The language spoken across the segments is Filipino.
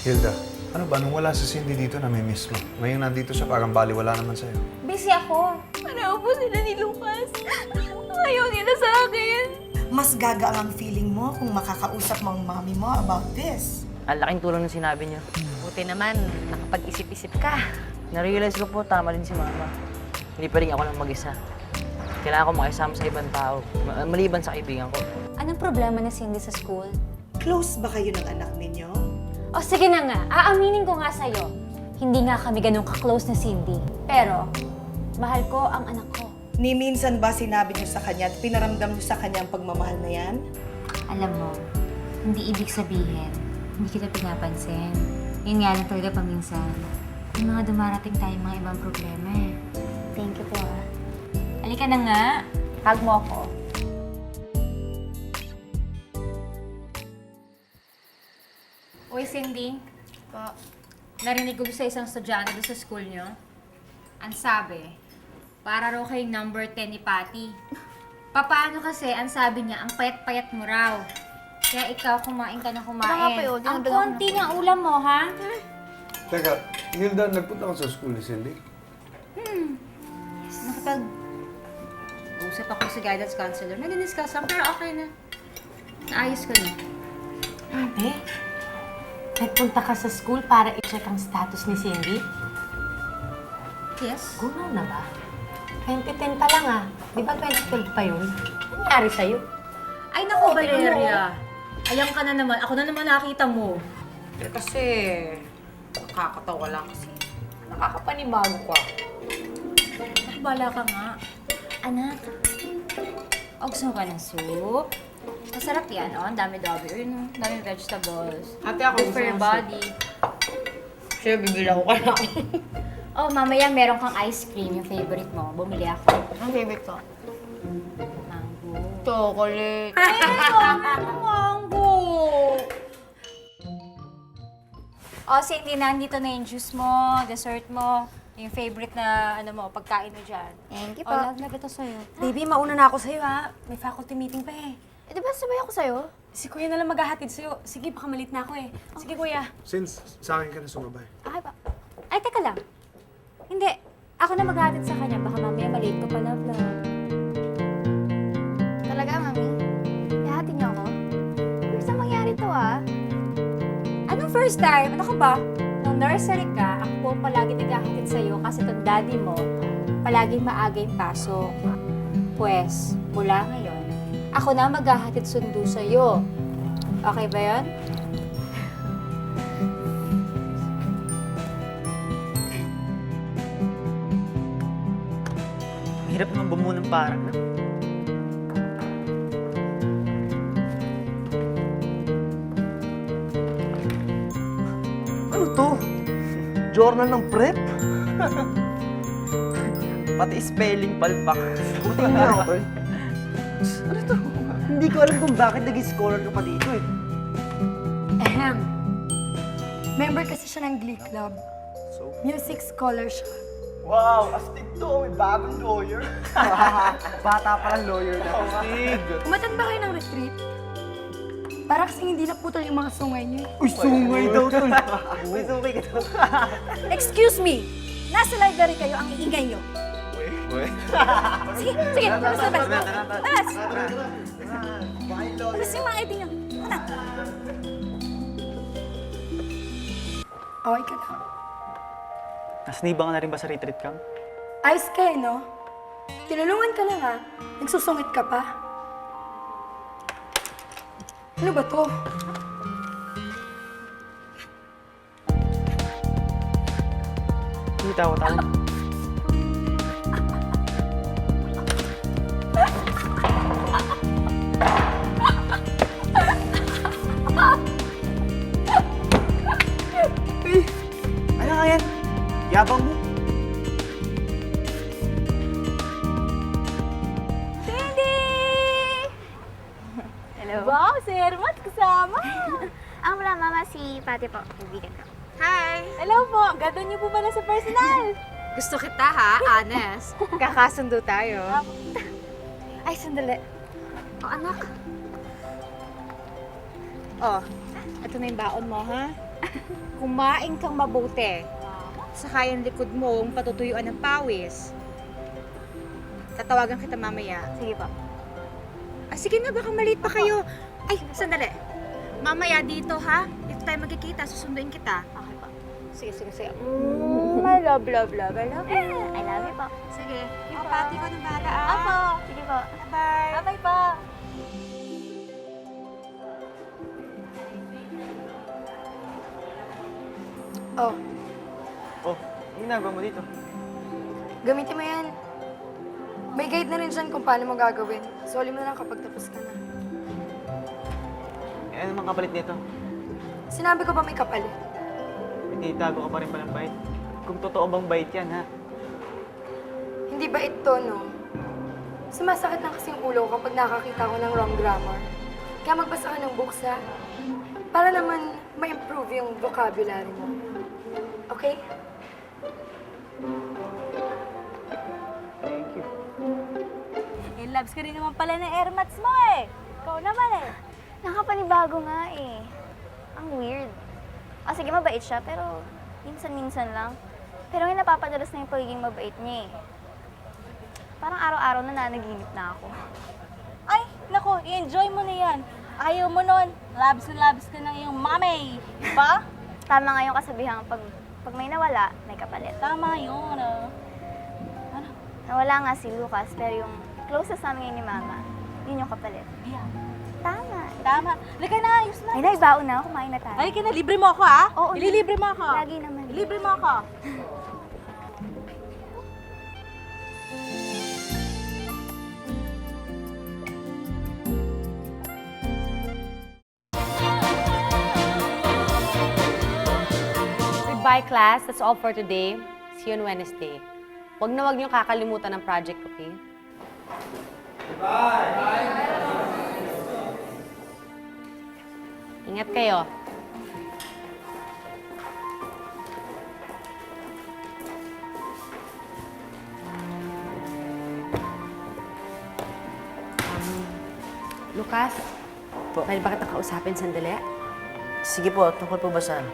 Hilda, ano ba? Nung wala si Cindy dito, nami-miss mo. Ngayon nandito siya, parang baliwala naman sa'yo. Busy ako. Pareho po sila ni Lucas. Ayaw nila sa akin. Mas gagaang ang feeling mo kung makakausap mo ang mami mo about this. Ang laking tulong ng sinabi niyo. Buti naman, nakapag-isip-isip ka. Na-realize ko po, tama din si Mama. Hindi pa rin ako lang mag-isa. Kailangan ko makisama sa ibang tao, maliban sa kaibigan ko. Anong problema ni Cindy sa school? Close ba kayo ng anak ninyo? O sige na nga, aaminin ko nga sa'yo. Hindi nga kami ganun ka-close na Cindy. Pero, mahal ko ang anak ko. Ni minsan ba sinabi niyo sa kanya at pinaramdam niyo sa kanya ang pagmamahal na yan? Alam mo, hindi ibig sabihin, hindi kita pinapansin. Yun nga lang talaga paminsan. May mga dumarating tayong mga ibang problema eh. Thank you po Halika na nga. Hug mo ako. Uy, Cindy. Po. Narinig ko sa isang estudyante doon sa school nyo. Ang sabi, para raw kayong number 10 ni Patty. Papaano kasi, ang sabi niya, ang payat-payat mo raw. Kaya ikaw, kumain ka na kumain. Ang konti ng ulam mo, ha? Teka, Hilda, nagpunta ka sa school ni Cindy? Usap ako sa guidance counselor. Nag-discuss lang, pero okay na. Naayos ko na. Ate, nagpunta ka sa school para i-check ang status ni Cindy? Yes? Gumaw na ba? 2010 pa lang ah. Di ba 2012 pa yun? Ano nangyari sa'yo? Ay, naku, Valeria. Ayan ka na naman. Ako na naman nakita mo. Kasi, nakakatawa lang kasi. Nakakapanibago ka. Bala ka nga. Anak, gusto mo ka ng soup? Masarap yan, oh. Ang dami-dami. Ang dami vegetables. Ate, ako Good for your body. Siya, bibila ko ka na. Oh, mamaya meron kang ice cream, yung favorite mo. Bumili ako. Ang favorite ko? Mango. Chocolate. Mango! Oh, Cindy, nandito na yung juice mo, dessert mo, yung favorite na pagkain mo dyan. Thank you Oh, po. love ito sa'yo. Baby, mauna na ako sa'yo ha. May faculty meeting pa eh. Eh, di ba sabay ako sa'yo? Si kuya na lang maghahatid sa'yo. Sige, baka malit na ako eh. Sige, kuya. Since sa akin ka na sumabay. Okay ba? Ay, teka lang. Hindi. Ako na maghatid sa kanya. Baka mamaya malate ko pa na vlog. Talaga, mami? Ihahatid niyo ako? First time mangyari to, ah. Anong first time? Ano ka ba? Nung nursery ka, ako po palagi naghahatid sa'yo kasi itong daddy mo, palagi maaga yung pasok. Pwes, mula ngayon, ako na maghahatid sundo sa'yo. Okay ba yun? Mahirap naman bumuo ng parang, no? Ano to? Journal ng prep? Pati spelling palpak. Tingnan niya ako, tol. Ano to? Hindi ko alam kung bakit naging scholar ka pa dito eh. Ahem. Member kasi siya ng Glee Club. So? Music scholar siya. Wow! Astig to! May bagong lawyer. Bata pa lang lawyer na. Astig! Umatan ba kayo ng retreat? Para kasi hindi naputol yung mga sungay niyo. Uy, sungay daw, tol. Uy, sungay ka daw. Excuse me! Nasa library kayo, ang iingay niyo. Sige, sige, labas, labas. Labas! Labas yung mga ID niyo. Ano? Okay ka na. Nasniba ka na rin ba sa retreat camp? Ayos ka eh, no? Tinulungan ka na nga. Nagsusungit ka pa. Ano ba to? Hindi tawa-tawa. Ano nga yan? Yabang mo. Cindy! Hello? Wow, si Hermat kasama! Ang wala, mama, si Patty po. Kaibigan ko. Hello po! Gado niyo po pala sa personal! Gusto kita ha, honest. Kakasundo tayo. Ay, sandali. Oh, anak. Oh, ito na yung baon mo, ha? kumain kang mabuti. Saka yung likod mo, patutuyuan ng pawis. Tatawagan kita mamaya. Sige po. Ah, sige na, baka maliit pa kayo. Ay, sandali. Mamaya dito, ha? Dito tayo magkikita, susunduin kita. Okay po. Sige, sige, sige. I love you. I love you po. Sige. Yung pati ko ng bahala, ah. Apo. Sige po. Bye. Bye po. Oh, Oh, ano ginagawa mo dito? gamitin mo yan. May guide na rin dyan kung paano mo gagawin. Soli mo na lang kapag tapos ka na. Eh, ano mang kapalit nito? Sinabi ko ba may kapalit? Ititago ka pa rin palang bait. Kung totoo bang bait yan, ha? Hindi ba ito, no? Sumasakit na kasi yung ulo ko kapag nakakita ko ng wrong grammar. Kaya magbasa ka ng books, ha? Para naman ma-improve yung vocabulary mo. Okay? Thank you. Loves ka rin naman pala ng airmats mo eh. Ikaw naman eh. Nakapanibago nga eh. Ang weird. O sige, mabait siya, pero minsan-minsan lang. Pero ngayon napapadalas na yung pagiging mabait niya eh. Parang araw-araw na nanaginip na ako. Ay, nako, i-enjoy mo na yan. Ayaw mo nun. Labs ka ng iyong mami. Diba? Tama nga yung kasabihan, pag may nawala, may kapalit. Tama yun. Nawala nga si Lucas, pero yung closest namin ngayon ni Mama, yun yung kapalit. Ayan. Tama. Tama. Lika na, ayos na. Ay, naibaon na. Kumain na tayo. Ay, kina, libre mo ako, ha? Oo, Ililibre mo ako. Lagi naman. Libre mo ako. Goodbye, class. That's all for today. See you on Wednesday. Huwag na huwag niyong kakalimutan ng project, okay? Ingat kayo. Lucas, pwede ba kita kausapin sandali? Sige po, tungkol po ba saan?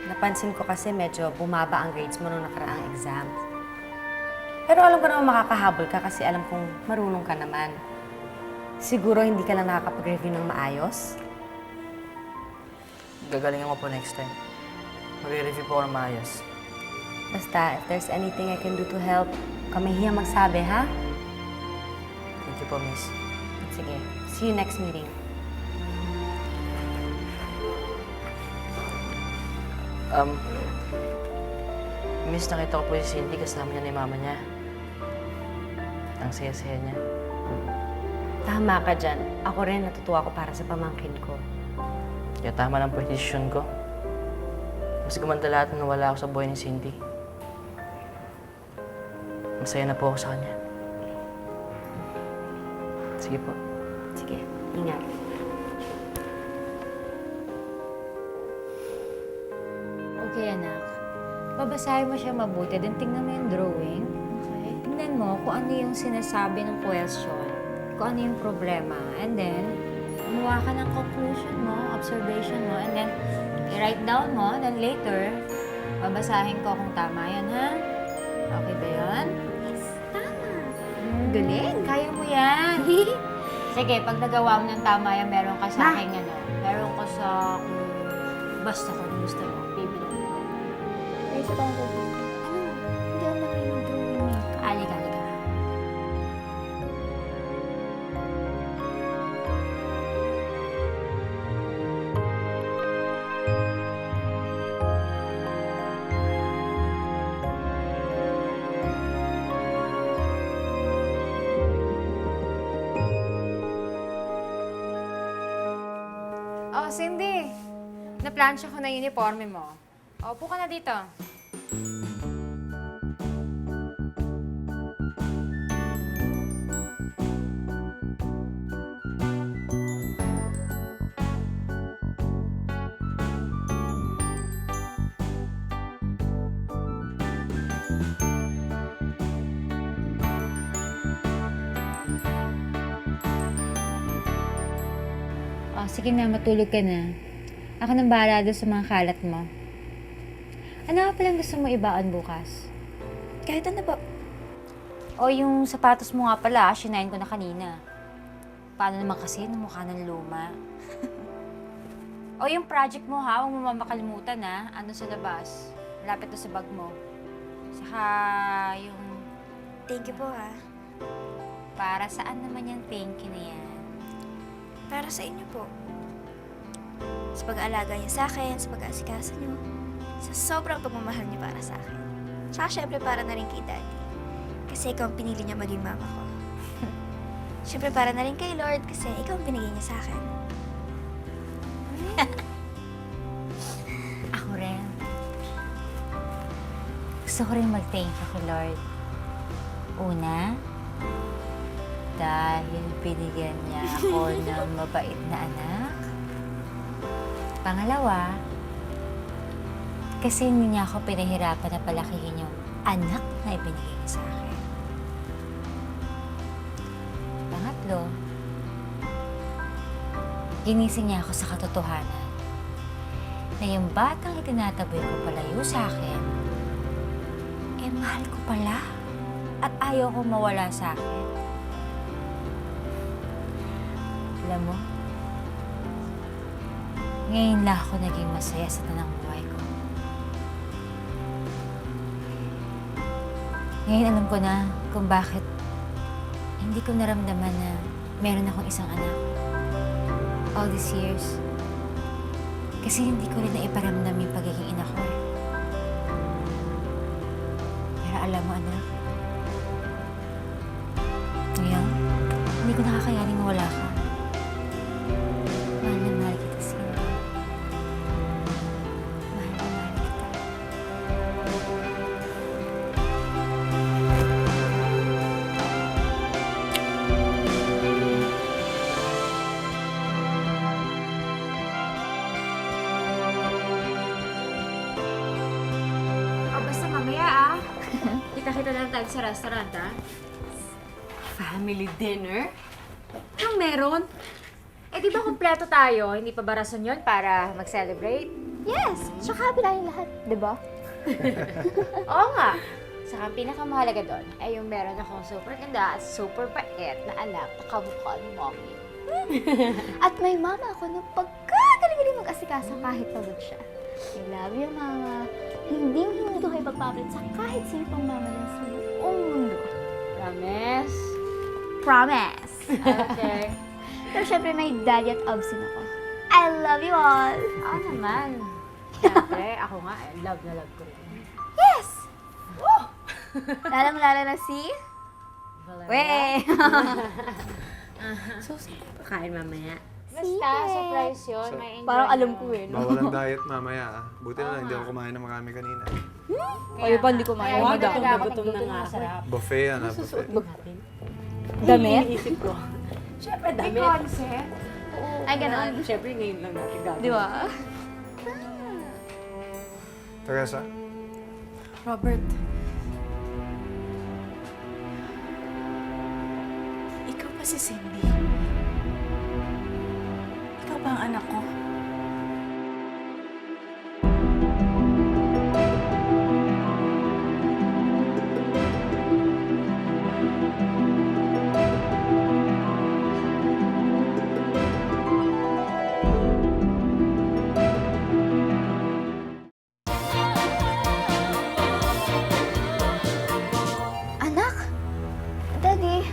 Napansin ko kasi medyo bumaba ang grades mo nung nakaraang exam. Pero alam ko naman makakahabol ka kasi alam kong marunong ka naman. Siguro hindi ka lang nakakapag-review ng maayos? Gagalingan ko po next time. Magre-review po ako ng maayos. Basta, if there's anything I can do to help, kamahiyang magsabi, ha? Thank you po, miss. Sige, see you next meeting. Miss, nakita ko po si Cindy kasama niya ni mama niya. Ang saya-saya niya. Tama ka dyan. Ako rin natutuwa ko para sa pamangkin ko. Kaya tama lang po yung desisyon ko. Mas gumanda lahat nung nawala ako sa buhay ni Cindy. Masaya na po ako sa kanya. Sige po. Sige, ingat. Okay, anak. Babasahin mo siya mabuti, then tingnan mo yung drawing. Okay. Tingnan mo kung ano yung sinasabi ng question, kung ano yung problema. And then, gumawa ka ng conclusion mo, observation mo, and then, i-write down mo, then later, babasahin ko kung tama yan, ha? Okay ba yun? Yes, tama. Galing, kaya mo yan. Sige, pag nagawa mo ng tama yan, meron ka sa akin, ano, meron ka sa akin, basta kung gusto mo, bibili ko. Ay, sa bangko. Ano? Hindi ako nakinig ng drawing eh. Alika, alika. Oh, Cindy. Naplansya ko na yung uniforme mo. Upo ka na dito. Oh, sige na, matulog ka na. Ako nang bahala doon sa mga kalat mo. Ano ka palang gusto mo ibaon bukas? Kahit ano po. O yung sapatos mo nga pala, shinayin ko na kanina. Paano naman kasi, mukha ng luma. O yung project mo ha, huwag mo makalimutan ha. Ano sa labas? Malapit na sa bag mo. Saka yung Thank you po ha. para saan naman yung thank you na yan? Para sa inyo po. Sa pag-aalaga niyo sa akin, sa pag-aasikaso niyo, sa sobrang pagmamahal niyo para sa akin. Tsaka syempre para na rin kay Daddy. Kasi ikaw ang pinili niya maging mama ko. Syempre para na rin kay Lord kasi ikaw ang binigay niya sa akin. Ako rin. Gusto ko rin mag-thank you kay Lord. Una, dahil binigyan niya ako ng mabait na anak. Pangalawa, kasi hindi niya ako pinahirapan na palakihin yung anak na ibinigay niya sa akin. Pangatlo, ginising niya ako sa katotohanan na yung batang itinataboy ko palayo sa akin, eh mahal ko pala at ayaw ko mawala sa akin. Alam mo, ngayon lang ako naging masaya sa tanang buhay ko. Ngayon alam ko na kung bakit hindi ko naramdaman na meron akong isang anak. All these years. Kasi hindi ko rin naiparamdam yung pagiging ina ko eh. Pero alam mo anak, ngayon, hindi ko nakakayaning mawala ka. Mahal na mahal kita, Cindy. Mahal na mahal kita. O basta mamaya Kita-kita lang tayo sa restaurant Family dinner? Anong meron? Eh di ba kompleto tayo? Hindi pa ba rason yun para mag-celebrate? Yes! Tsaka happy lahat, di ba? Oo nga. Saka ang pinakamahalaga doon ay yung meron akong super ganda at super pait na anak na kamukha ni Mommy. At may mama ako na pagkagaling-galing mag-asikaso kahit pagod siya. I love you, Mama. Hindi ko kayo pagpapalit sa kahit sino pang mama lang sa buong mundo. Promise? Promise! Okay. Pero syempre may daddy at obsin ako. I love you all! Oo naman. Siyempre, ako nga, love na love ko rin. Yes! Woo! Lalang-lala na si... Weh! So, kain mamaya. Basta, surprise yun. May enjoy Parang alam yun. ko eh. No? Bawal ang diet mamaya ah. Buti na lang, hindi ako kumain ng marami kanina. Kayo pa hindi kumain. Kaya Wow, talaga ako gutom na nagluto nga ng masarap. Buffet yan ah, buffet. Damit? Iniisip ko. Siyempre, May damit. concept? Ay, ganon. Siyempre, ngayon lang natin gagawin. Di ba? Teresa, Robert. Ikaw ba si Cindy? Ikaw ba ang anak ko? Anak? Daddy?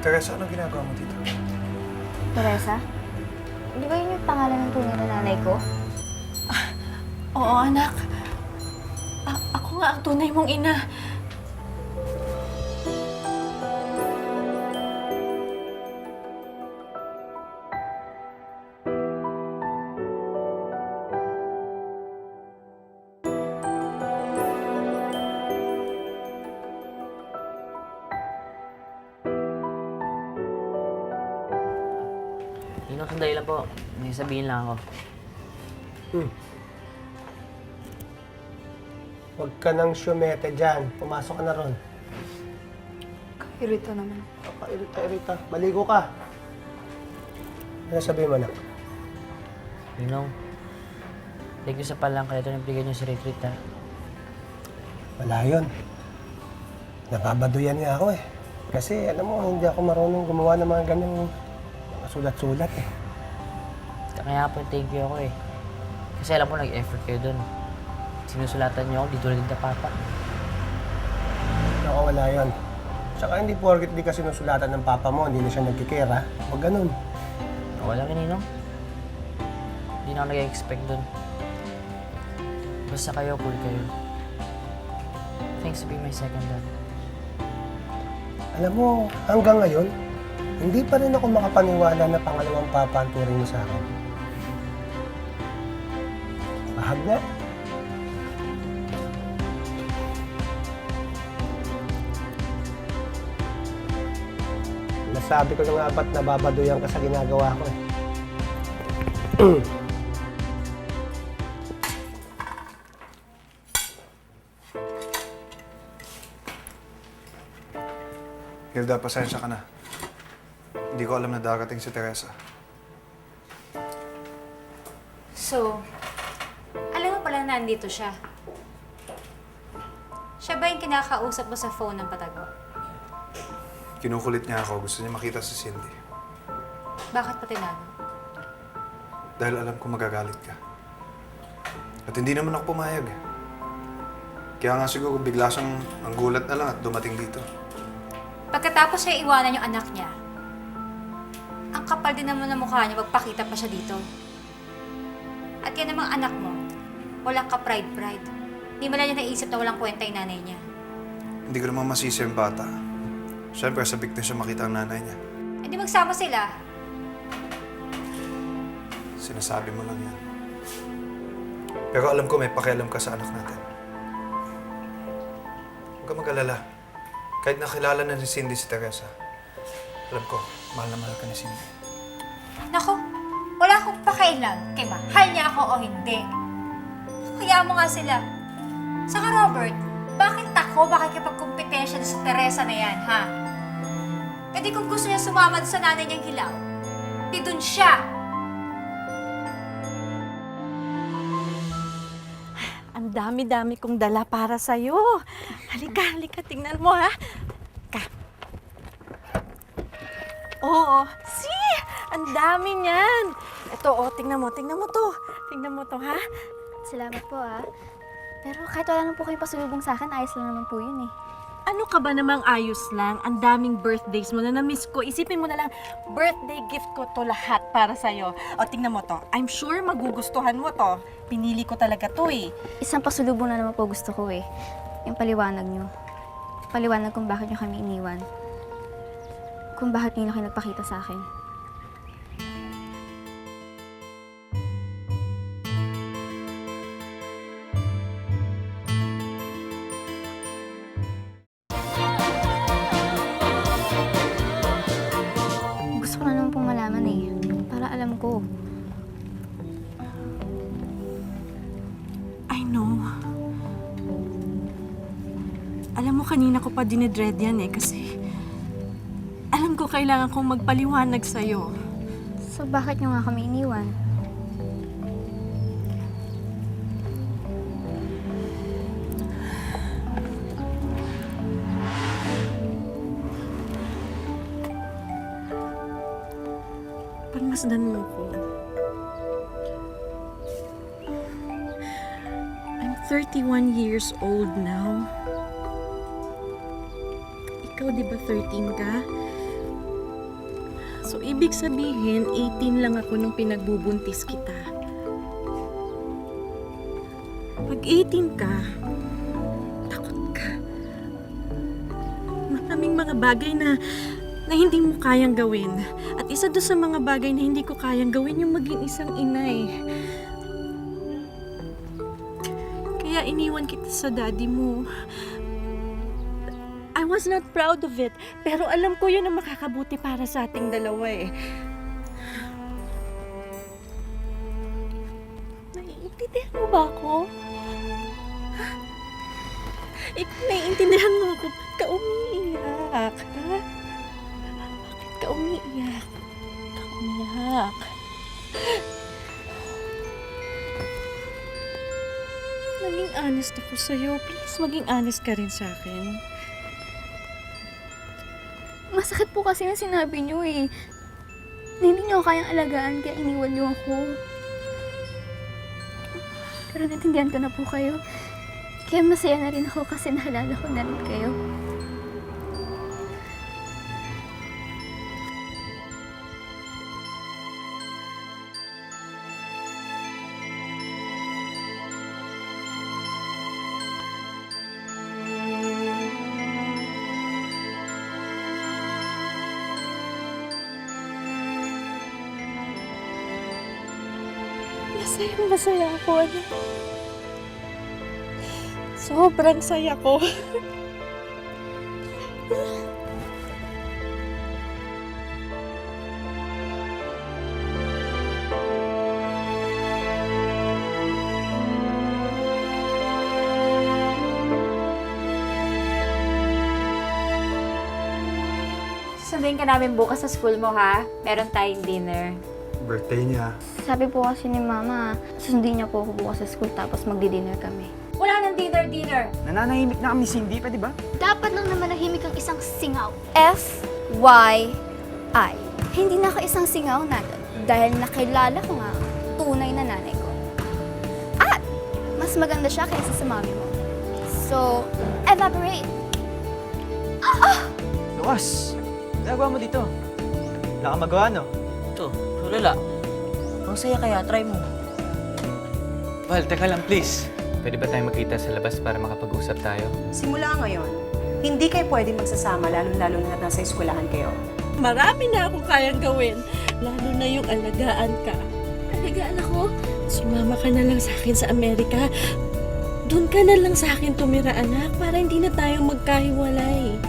Teresa, anong ginagawa mo dito? Teresa? Di ba yun yung pangalan ng tunay na nanay ko? Oo, anak. Ako nga ang tunay mong ina. Ninong, sandali lang po. May sabihin lang ako. Huwag ka nang syumete dyan. Pumasok ka na ron. Irita naman. Irita. Maligo ka. Ano sabihin mo, anak? Ninong, thank you sa palangka ito ng bigyan niyo si Retreat, ha? Wala yun. Nababaduyan nga ako eh. Kasi alam mo, hindi ako marunong gumawa ng mga ganyang mga sulat-sulat eh. Kaya po thank you ako eh. Kasi alam ko nag-effort kayo dun. Sinusulatan niyo ako, di tulad ng papa. Ako, wala yun. Tsaka hindi porket di ka sinusulatan ng papa mo, hindi na siya nagkikare, ha? Huwag ganun. Ako lang Ninong. Hindi na ako nag-expect dun. Basta kayo, cool kayo. Thanks to be my second dad. Alam mo, hanggang ngayon, hindi pa rin ako makapaniwala na pangalawang papa ang turing mo sa akin. Bahag na. Nasabi ko na nga ba't nababaduyan ka sa ginagawa ko eh. Hilda, pasensya ka na. Hindi ko alam na darating si Teresa. So, alam mo pala na nandito siya. Siya ba yung kinakausap mo sa phone ng patago? Kinukulit niya ako. Gusto niya makita si Cindy. Bakit pa tinago? Dahil alam ko magagalit ka. At hindi naman ako pumayag. Kaya nga siguro bigla siyang ang gulat na lang at dumating dito. Pagkatapos siya iwanan yung anak niya, ang kapal din naman ng mukha niya, magpakita pa siya dito. At yan namang anak mo, walang ka-pride-pride. Hindi mo lang niya naisip na walang kwenta yung nanay niya. Hindi ko naman masisi ang bata. Siyempre, sabik na siya makita ang nanay niya. Hindi magsama sila. Sinasabi mo lang yan. Pero alam ko may pakialam ka sa anak natin. Huwag ka mag-alala. Kahit nakilala na ni Cindy si Teresa, alam ko, mahal na mahal ka ni Cindy. Nako, wala akong pakialam kay mahal niya ako o hindi. Kaya mo nga sila. Saka Robert, bakit ako makikipagkumpetensya sa Teresa na yan, ha? E di kung gusto niya sumama sa nanay niyang hilaw, di dun siya. Ang dami-dami kong dala para sa'yo. Halika, tingnan mo ha. Oo, see? Ang dami niyan. Ito, tingnan mo to. Tingnan mo to, ha? Salamat po Pero kahit wala lang po kayong pasalubong sa akin, ayos lang naman po yun eh. Ano ka ba namang ayos lang? Ang daming birthdays mo na na-miss ko. Isipin mo na lang, birthday gift ko to lahat para sa'yo. O, tingnan mo to. I'm sure magugustuhan mo to. Pinili ko talaga to eh. Isang pasalubong na naman po gusto ko eh. Yung paliwanag nyo. Paliwanag kung bakit nyo kami iniwan. Kung bakit nyo na kayo nagpakita sa akin. Gusto ko na naman pong malaman eh. Para alam ko. I know. Alam mo, kanina ko pa dinedread yan eh, kasi alam ko kailangan kong magpaliwanag sa'yo. So bakit nyo nga kami iniwan? Pagmasdan mo ko. I'm 31 years old now. Ikaw di ba 13 ka? So, ibig sabihin, 18 lang ako nung pinagbubuntis kita. Pag 18 ka, takot ka. Maraming mga bagay na hindi mo kayang gawin. At isa doon sa mga bagay na hindi ko kayang gawin yung maging isang inay. Kaya iniwan kita sa daddy mo. I was not proud of it, pero alam ko yun ang makakabuti para sa ating dalawa eh. Naiintindihan mo ba ako? Ikaw, naiintindihan mo ako. Ba't ka umiiyak? Ha? Bakit ka umiiyak? Ba't ka umiiyak? Maging honest ako sa'yo. Please, maging honest ka rin sa akin. Masakit po kasi yung sinabi niyo eh. Na hindi niyo ako kayang alagaan kaya iniwan niyo ako. Pero natindihan ko na po kayo. Kaya masaya na rin ako kasi nahalala ko na rin kayo. Masaya ako, anak. Sobrang saya ko. Susunduin ka namin bukas sa school mo, ha? Meron tayong dinner. Birthday niya. Sabi po kasi ni Mama, susundin niya po ako bukas sa school tapos magdi-dinner kami. Wala nang dinner. Nananahimik na kami ni Cindy, pwede ba? Dapat lang naman nahimik ang isang singaw. F-Y-I. Hindi na ako isang singaw natin dahil nakilala ko nga ang tunay na nanay ko. At mas maganda siya kaysa sa mami mo. So, evaporate. Lukas, nagawa mo dito. Wala kang magawa, no? Ito, tulala. Ang saya kaya, try mo. Val, teka lang please. Pwede ba tayo magkita sa labas para makapag-usap tayo? Simula ngayon, hindi kayo pwedeng magsasama lalo-lalo na nasa eskwelahan kayo. Marami na akong kayang gawin. Lalo na yung alagaan ka. Alagaan ako? Sumama ka na lang sa akin sa Amerika. Doon ka na lang sa akin tumira, anak, para hindi na tayo magkahiwalay.